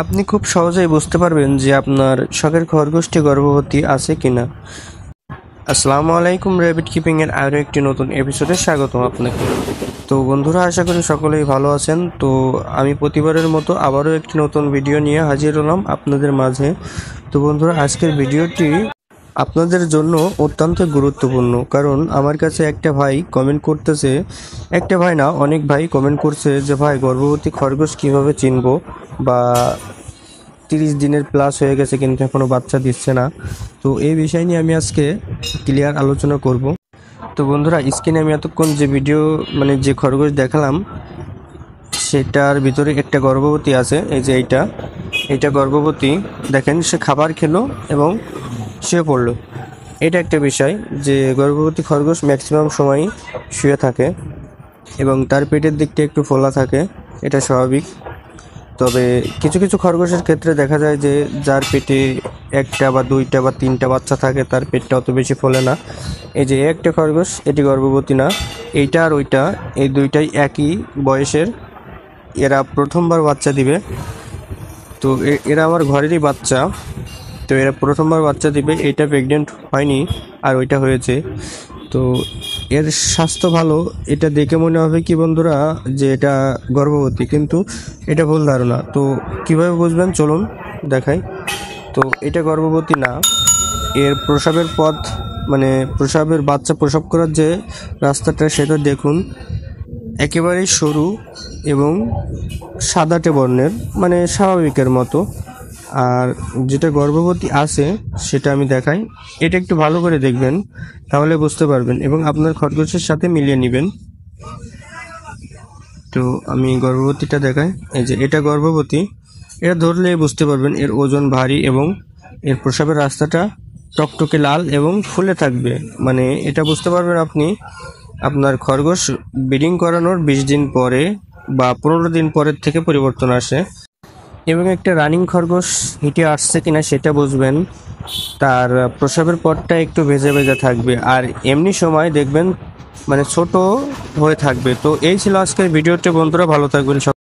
আপনি খুব সহজেই বুঝতে পারবেন যে আপনার শখের খরগোশটি গর্ভবতী আছে কিনা। আসসালামু আলাইকুম, র্যাবিট কিপিং এর আরও একটি নতুন এপিসোডে স্বাগতম আপনাকে। তো বন্ধুরা, আশা করি সকলেই ভালো আছেন। তো আমি প্রতিবারের মতো আবারও একটি নতুন ভিডিও নিয়ে হাজির হলাম আপনাদের মাঝে। তো বন্ধুরা, আজকের ভিডিওটি আপনাদের জন্য অত্যন্ত গুরুত্বপূর্ণ, কারণ আমার কাছে একটা ভাই কমেন্ট করতেছে, একটা ভাই না অনেক ভাই কমেন্ট করছে যে ভাই গর্ভবতী খরগোশ কিভাবে চিনবো, বা 30 দিনের প্লাস হয়ে গেছে কিন্তু এখনও বাচ্চা দিচ্ছে না। তো এই বিষয় নিয়ে আমি আজকে ক্লিয়ার আলোচনা করব। তো বন্ধুরা, স্ক্রিনে আমি এতক্ষণ যে ভিডিও যে খরগোশ দেখালাম সেটার ভিতরে একটা গর্ভবতী আছে। এই যে এইটা গর্ভবতী, দেখেন সে খাবার খেলো এবং শুয়ে পড়লো। এটা একটা বিষয় যে গর্ভবতী খরগোশ ম্যাক্সিমাম সময়ই শুয়ে থাকে এবং তার পেটের দিকটা একটু ফোলা থাকে, এটা স্বাভাবিক। তবে কিছু কিছু খরগোশের ক্ষেত্রে দেখা যায় যে যার পেটে একটা বা দুইটা বা তিনটা বাচ্চা থাকে তার পেটটা অত বেশি ফোলে না। এই যে একটা খরগোশ, এটি গর্ভবতী না। এইটা আর ওইটা, এই দুইটাই একই বয়সের, এরা প্রথমবার বাচ্চা দিবে। তো এরা আমার ঘরেরই বাচ্চা, তো এরা প্রথমবার বাচ্চা দিবে। এইটা প্রেগনেন্ট হয়নি আর ওইটা হয়েছে। তো এর স্বাস্থ্য ভালো, এটা দেখে মনে হবে কি বন্ধুরা যে এটা গর্ভবতী, কিন্তু এটা ভুল ধারণা। তো কিভাবে বুঝবেন চলুন দেখাই। তো এটা গর্ভবতী না। এর প্রসবের পথ, প্রসবের বাচ্চা প্রসব করার যে রাস্তাটা সেটা দেখুন, একেবারেই সরু এবং সাদাটে বর্ণের, স্বাভাবিকের মতো। আর যেটা গর্ভবতী আছে সেটা আমি দেখাই, এটা একটু ভালো করে দেখবেন, তাহলে বুঝতে পারবেন এবং আপনার খরগোশের সাথে মিলিয়ে নেবেন। তো আমি গর্ভবতীটা দেখাই। এই যে এটা গর্ভবতী, এটা ধরলে বুঝতে পারবেন এর ওজন ভারী এবং এর প্রসবের রাস্তাটা টকটকে লাল এবং ফুলে থাকবে। এটা বুঝতে পারবেন আপনি আপনার খরগোশ ব্রিডিং করানোর 20 দিন পরে বা 15 দিন পরের থেকে পরিবর্তন আসে। এবং একটা রানিং খরগোশ হিটে আসছে কিনা সেটা বুঝবেন, তার প্রসবের পরটা একটু ভেজা ভেজা থাকবে আর এমনি সময় দেখবেন ছোট হয়ে থাকবে। তো এই ছিল আজকের ভিডিওতে বন্ধুরা, ভালো থাকবেন।